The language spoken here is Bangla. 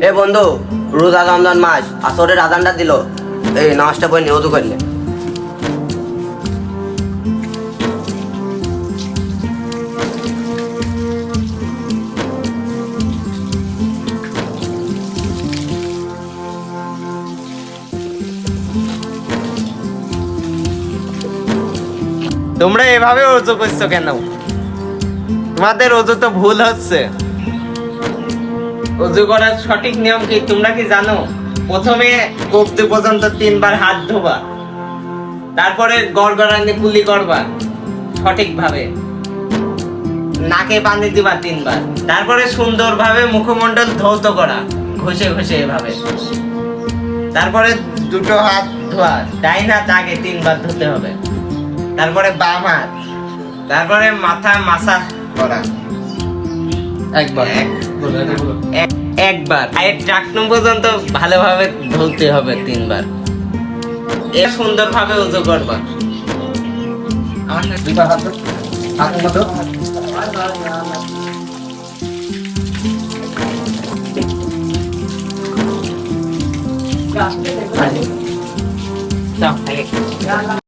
এ বন্ধু, রোজা রমজান মাস, আসরের আজানটা দিল। এই নামাজটা পড়ে নিয়ত করলে। তোমরা এভাবে অজু করছো কেন? তোমাদের অজু তো ভুল হচ্ছে। অজু করার সঠিক নিয়ম কি তোমরা কি জানো? প্রথমে কবজি পর্যন্ত 3 বার হাত ধোবা, তারপরে গড়গড়ানি কুলি করবা সঠিক ভাবে, নাকে পানি দিবা 3 বার, তারপরে সুন্দরভাবে মুখমণ্ডল ধৌত করা ঘষে ঘষে এভাবে, তারপরে দুটো হাত ধোয়া, ডাইন হাত আগে 3 বার ধুতে হবে, তারপরে বাম হাত, তারপরে মাথা মাসাজ করা একবার একবার পায়ের টাকনু পর্যন্ত ভালোভাবে ধুতে হবে 3 বার। এ সুন্দরভাবে উজু করবা।